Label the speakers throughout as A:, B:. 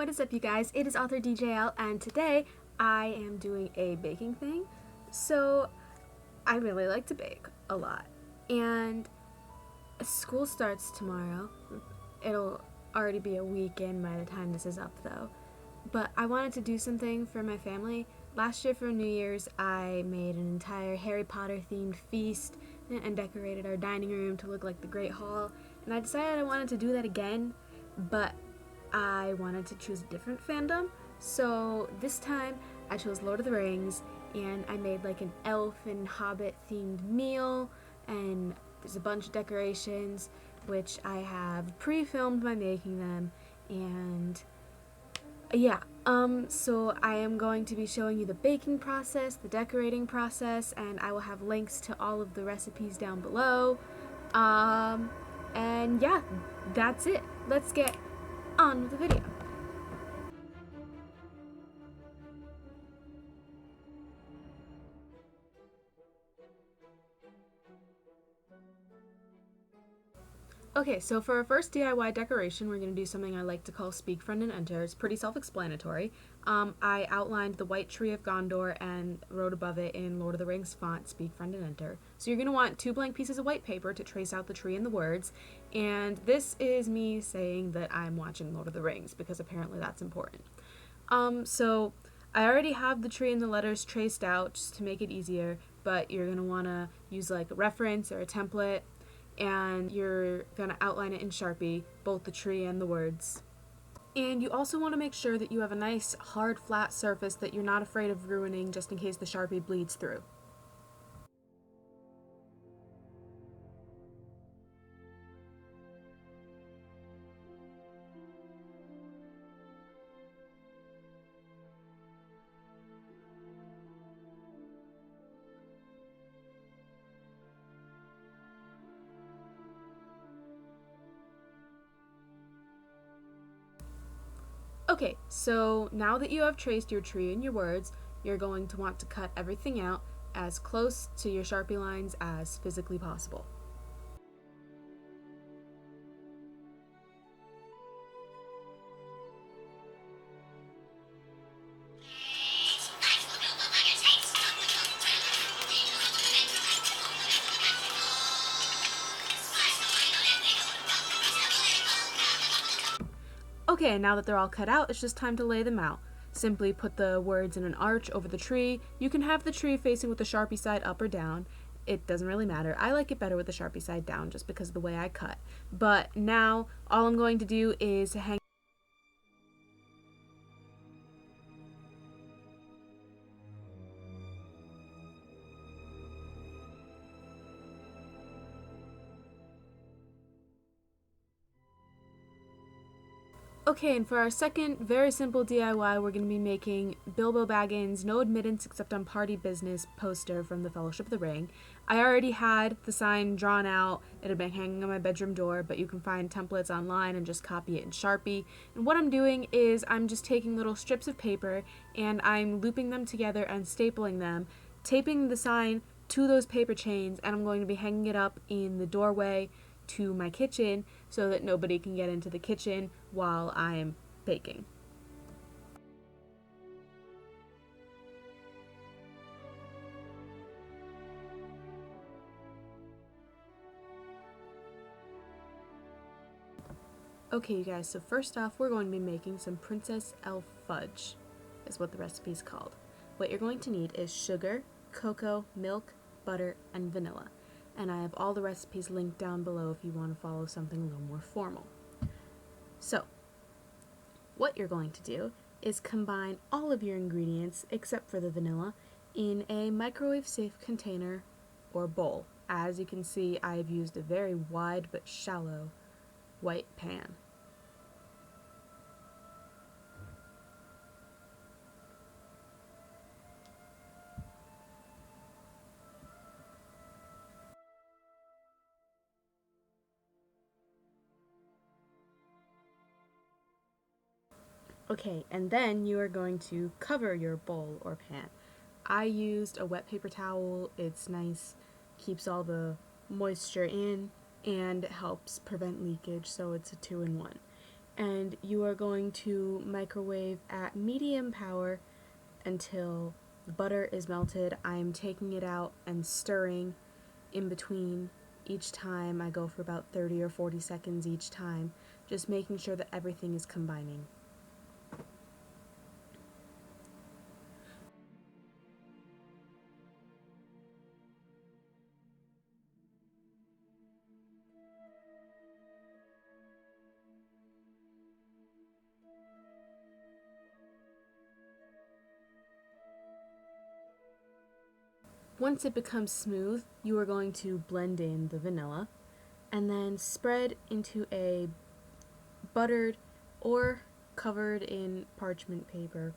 A: what is up you guys? It is author DJL and today I am doing a baking thing. So I really like to bake a lot and school starts tomorrow. It'll already be a weekend by the time this is up though. But I wanted to do something for my family. Last year for New Year's I made an entire Harry Potter themed feast and decorated our dining room to look like the Great Hall, and I decided I wanted to do that again, but I wanted to choose a different fandom. So this time I chose Lord of the Rings, and I made like an elf and hobbit themed meal, and there's a bunch of decorations which I have pre-filmed by making them, and so I am going to be showing you the baking process, the decorating process, and I will have links to all of the recipes down below. And yeah, that's it. Let's get on with the video. Okay, so for our first DIY decoration, we're going to do something I like to call Speak, Friend, and Enter. It's pretty self-explanatory. I outlined the white tree of Gondor and wrote above it in Lord of the Rings font, Speak, Friend, and Enter. So you're going to want 2 blank pieces of white paper to trace out the tree and the words. And this is me saying that I'm watching Lord of the Rings, because apparently that's important. So I already have the tree and the letters traced out just to make it easier, but you're going to want to use like a reference or a template, and you're going to outline it in Sharpie, both the tree and the words. And you also want to make sure that you have a nice, hard, flat surface that you're not afraid of ruining just in case the Sharpie bleeds through. Okay, so now that you have traced your tree and your words, you're going to want to cut everything out as close to your Sharpie lines as physically possible. Okay, now that they're all cut out, it's just time to lay them out. Simply put the words in an arch over the tree. You can have the tree facing with the Sharpie side up or down. It doesn't really matter. I like it better with the Sharpie side down just because of the way I cut. But now all I'm going to do is hang. Okay, and for our second very simple DIY, we're going to be making Bilbo Baggins' No Admittance Except on Party Business poster from the Fellowship of the Ring. I already had the sign drawn out. It had been hanging on my bedroom door, but you can find templates online and just copy it in Sharpie. And what I'm doing is I'm just taking little strips of paper and I'm looping them together and stapling them, taping the sign to those paper chains, and I'm going to be hanging it up in the doorway to my kitchen so that nobody can get into the kitchen while I'm baking. Okay, you guys, so first off, we're going to be making some Princess Elf Fudge, is what the recipe is called. What you're going to need is sugar, cocoa, milk, butter, and vanilla. And I have all the recipes linked down below if you want to follow something a little more formal. So, what you're going to do is combine all of your ingredients, except for the vanilla, in a microwave-safe container or bowl. As you can see, I've used a very wide but shallow white pan. Okay, and then you are going to cover your bowl or pan. I used a wet paper towel. It's nice, keeps all the moisture in, and helps prevent leakage, so it's a 2-in-1. and you are going to microwave at medium power until the butter is melted. I'm taking it out and stirring in between each time. I go for about 30 or 40 seconds each time, just making sure that everything is combining. Once it becomes smooth, you are going to blend in the vanilla and then spread into a buttered or covered in parchment paper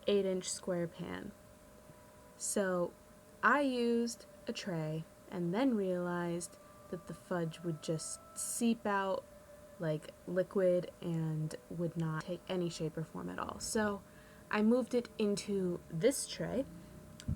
A: 8-inch square pan. So I used a tray and then realized that the fudge would just seep out like liquid and would not take any shape or form at all. So I moved it into this tray,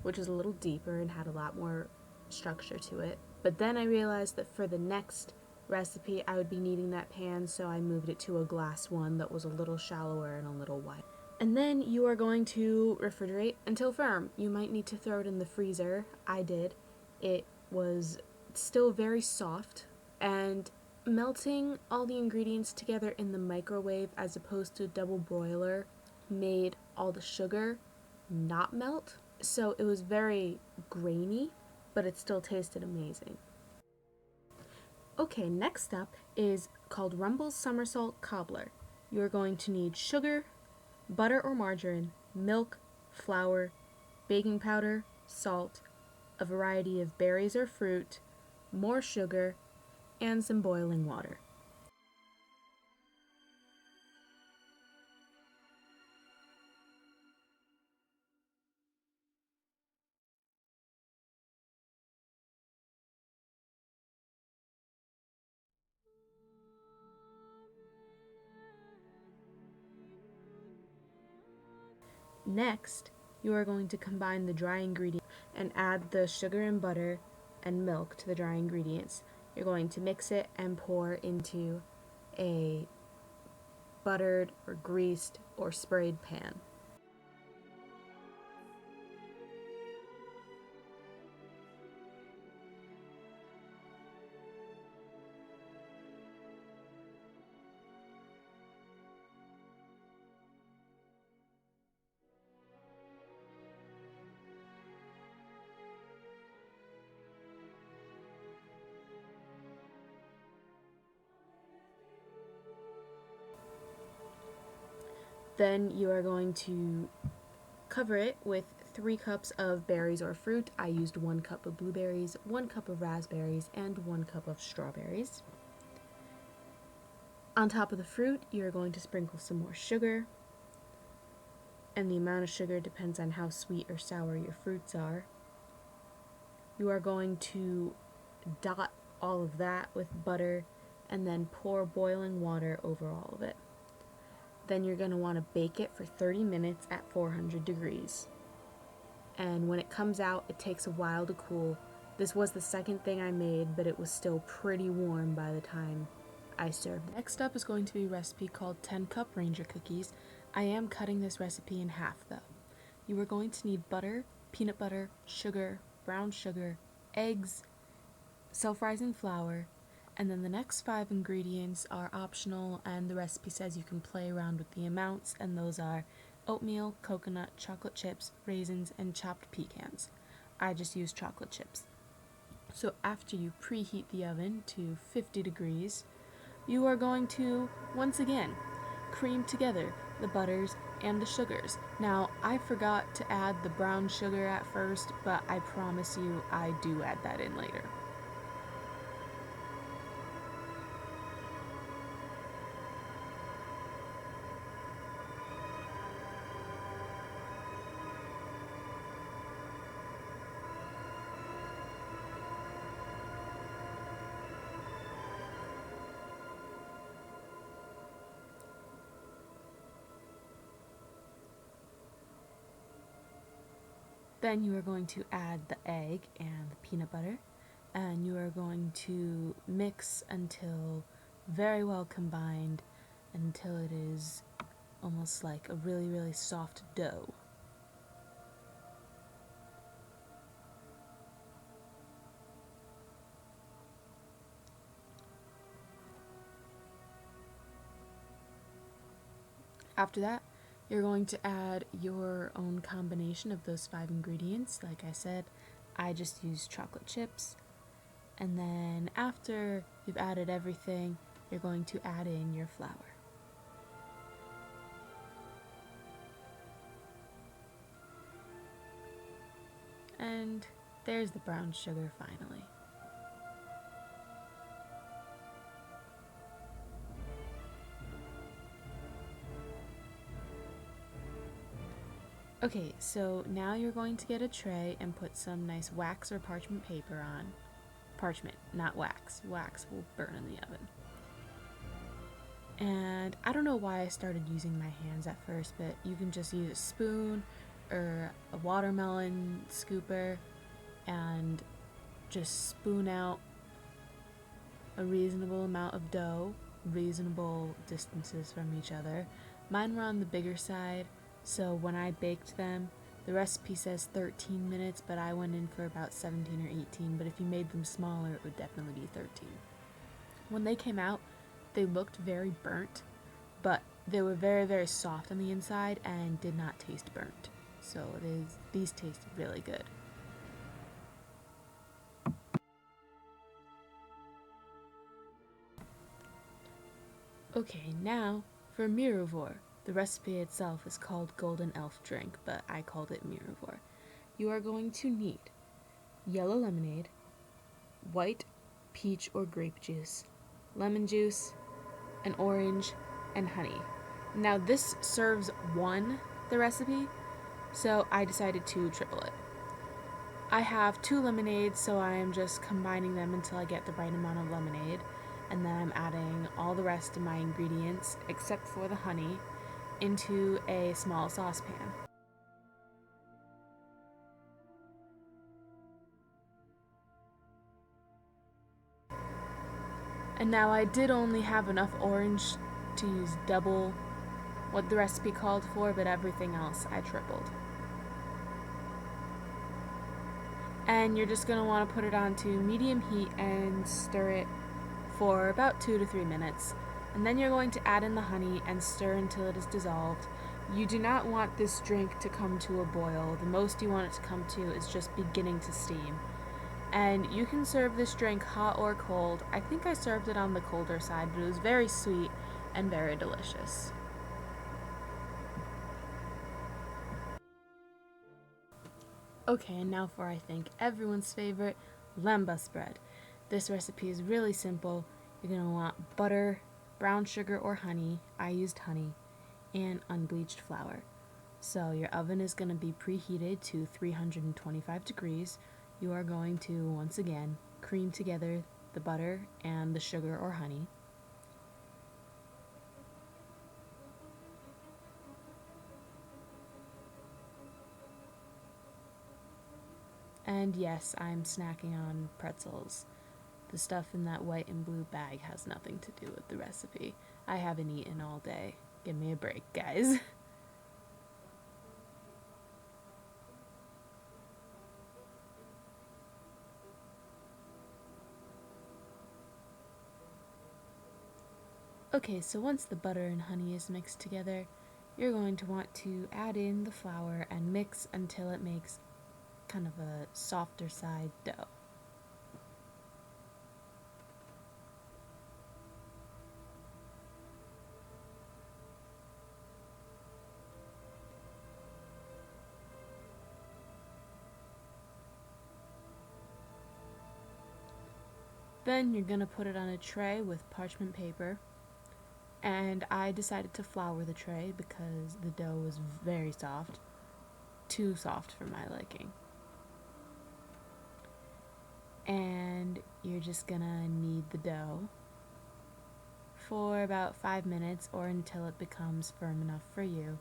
A: which is a little deeper and had a lot more structure to it. But then I realized that for the next recipe I would be needing that pan, so I moved it to a glass one that was a little shallower and a little wide. And then you are going to refrigerate until firm. You might need to throw it in the freezer. I did. It was still very soft, and melting all the ingredients together in the microwave as opposed to double broiler made all the sugar not melt. So it was very grainy, but it still tasted amazing. Okay, next up is called Rumble's Somersault Cobbler. You are going to need sugar, butter or margarine, milk, flour, baking powder, salt, a variety of berries or fruit, more sugar, and some boiling water. Next, you are going to combine the dry ingredients and add the sugar and butter and milk to the dry ingredients. You're going to mix it and pour into a buttered or greased or sprayed pan. Then you are going to cover it with 3 cups of berries or fruit. I used 1 cup of blueberries, 1 cup of raspberries, and 1 cup of strawberries. On top of the fruit, you're going to sprinkle some more sugar, and the amount of sugar depends on how sweet or sour your fruits are. You are going to dot all of that with butter and then pour boiling water over all of it. Then you're going to want to bake it for 30 minutes at 400 degrees. And when it comes out, it takes a while to cool. This was the second thing I made, but it was still pretty warm by the time I served it. Next up is going to be a recipe called 10 Cup Ranger Cookies. I am cutting this recipe in half though. You are going to need butter, peanut butter, sugar, brown sugar, eggs, self-rising flour, and then the next 5 ingredients are optional, and the recipe says you can play around with the amounts, and those are oatmeal, coconut, chocolate chips, raisins, and chopped pecans. I just use chocolate chips. So after you preheat the oven to 50 degrees, you are going to, once again, cream together the butters and the sugars. Now, I forgot to add the brown sugar at first, but I promise you I do add that in later. Then you are going to add the egg and the peanut butter, and you are going to mix until very well combined,
B: until it is almost like a really, really soft dough. After that, you're going to add your own combination of those 5 ingredients. Like I said, I just used chocolate chips. And then after you've added everything, you're going to add in your flour. And there's the brown sugar finally. Okay, so now you're going to get a tray and put some nice wax or parchment paper on. Parchment, not wax. Wax will burn in the oven. And I don't know why I started using my hands at first, but you can just use a spoon or a watermelon scooper and just spoon out a reasonable amount of dough, reasonable distances from each other. Mine were on the bigger side, so when I baked them, the recipe says 13 minutes, but I went in for about 17 or 18, but if you made them smaller, it would definitely be 13. When they came out, they looked very burnt, but they were very, very soft on the inside and did not taste burnt. So these tasted really good. Okay, now for Mirovore. The recipe itself is called Golden Elf Drink, but I called it Mirovore. You are going to need yellow lemonade, white peach or grape juice, lemon juice, an orange, and honey. Now this serves one, the recipe, so I decided to triple it. I have 2 lemonades, so I am just combining them until I get the right amount of lemonade, and then I'm adding all the rest of my ingredients, except for the honey, into a small saucepan. And now I did only have enough orange to use double what the recipe called for, but everything else I tripled. And you're just going to want to put it onto medium heat and stir it for about 2 to 3 minutes. And then you're going to add in the honey and stir until it is dissolved. You do not want this drink to come to a boil. The most you want it to come to is just beginning to steam. And you can serve this drink hot or cold. I think I served it on the colder side, but it was very sweet and very delicious. Okay, and now for I think everyone's favorite, Limbus bread. This recipe is really simple. You're going to want butter, brown sugar or honey. I used honey, and unbleached flour. So your oven is going to be preheated to 325 degrees. You are going to, once again, cream together the butter and the sugar or honey. And yes, I'm snacking on pretzels. The stuff in that white and blue bag has nothing to do with the recipe. I haven't eaten all day. Give me a break, guys. Okay, so once the butter and honey is mixed together, you're going to want to add in the flour and mix until it makes kind of a softer side dough. Then you're going to put it on a tray with parchment paper. And I decided to flour the tray because the dough was very soft. Too soft for my liking. And you're just gonna knead the dough for about 5 minutes or until it becomes firm enough for you.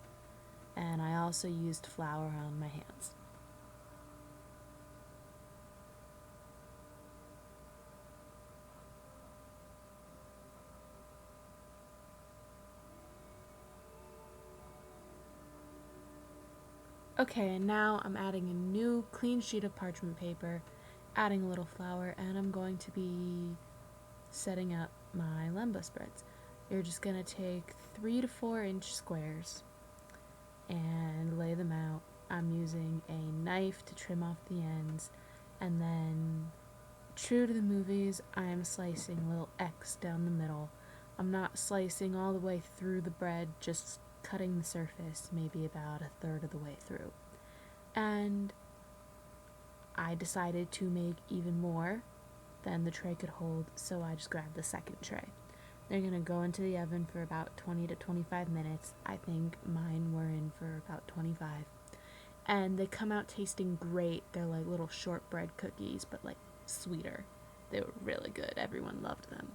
B: And I also used flour on my hands. Okay, and now I'm adding a new clean sheet of parchment paper, adding a little flour, and I'm going to be setting up my Limbus breads. You're just going to take 3 to 4 inch squares and lay them out. I'm using a knife to trim off the ends, and then, true to the movies, I am slicing a little X down the middle. I'm not slicing all the way through the bread, just cutting the surface, maybe about a third of the way through. And I decided to make even more than the tray could hold, so I just grabbed the second tray. They're going to go into the oven for about 20 to 25 minutes. I think mine were in for about 25. And they come out tasting great. They're like little shortbread cookies, but like sweeter. They were really good. Everyone loved them.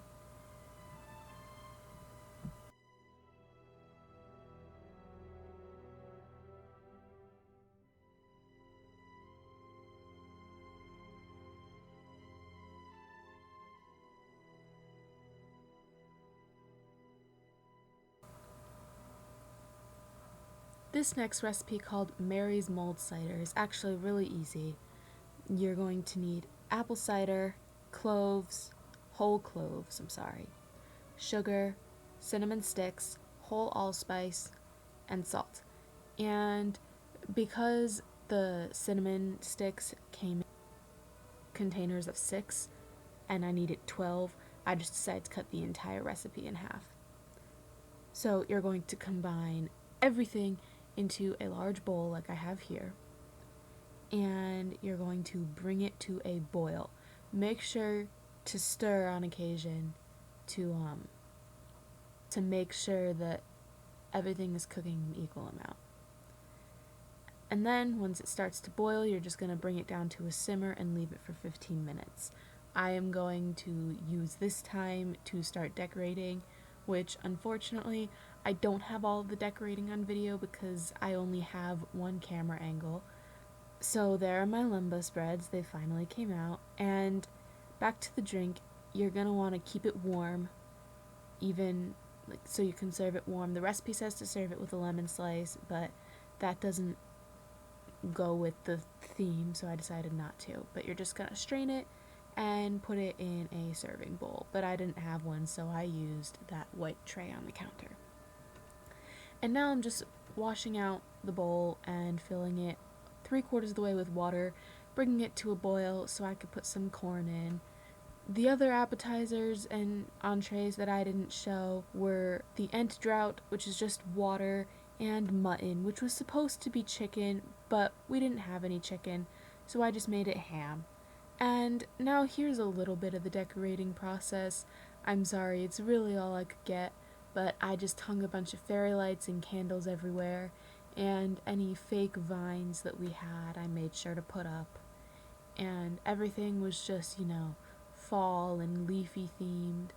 B: This next recipe, called Mary's Mulled Cider, is actually really easy. You're going to need apple cider, whole cloves, sugar, cinnamon sticks, whole allspice, and salt. And because the cinnamon sticks came in containers of 6 and I needed 12, I just decided to cut the entire recipe in half. So you're going to combine everything into a large bowl like I have here, and you're going to bring it to a boil. Make sure to stir on occasion to make sure that everything is cooking an equal amount. And then once it starts to boil, you're just going to bring it down to a simmer and leave it for 15 minutes. I am going to use this time to start decorating, which unfortunately I don't have all of the decorating on video because I only have one camera angle. So there are my Limbus breads. They finally came out. And back to the drink, you're going to want to keep it warm, even like so you can serve it warm. The recipe says to serve it with a lemon slice, but that doesn't go with the theme, so I decided not to. But you're just going to strain it and put it in a serving bowl. But I didn't have one, so I used that white tray on the counter. And now I'm just washing out the bowl and filling it 3/4 of the way with water, bringing it to a boil so I could put some corn in. The other appetizers and entrees that I didn't show were the Entdrought, which is just water, and mutton, which was supposed to be chicken, but we didn't have any chicken, so I just made it ham. And now here's a little bit of the decorating process. I'm sorry, it's really all I could get, but I just hung a bunch of fairy lights and candles everywhere, and any fake vines that we had I made sure to put up. And everything was just, fall and leafy themed.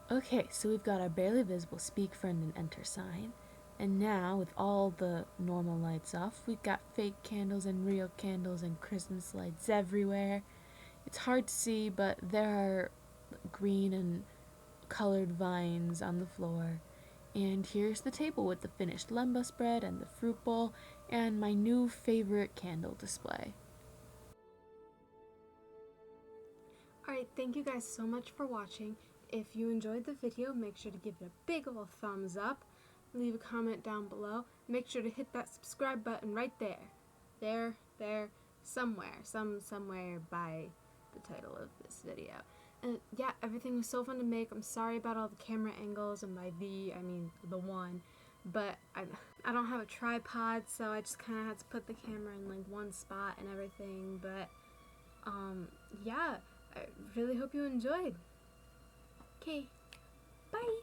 B: Okay, so we've got our barely visible speak, friend, and enter sign. And now, with all the normal lights off, we've got fake candles and real candles and Christmas lights everywhere. It's hard to see, but there are green and colored vines on the floor. And here's the table with the finished Limbus bread and the fruit bowl and my new favorite candle display.
A: Alright, thank you guys so much for watching. If you enjoyed the video, make sure to give it a big ol' thumbs up. Leave a comment down below. Make sure to hit that subscribe button right there. Somewhere by the title of this video. And yeah, everything was so fun to make. I'm sorry about all the camera angles, and by I mean the one. But I don't have a tripod, so I just kind of had to put the camera in like one spot and everything. But yeah, I really hope you enjoyed. Okay, bye!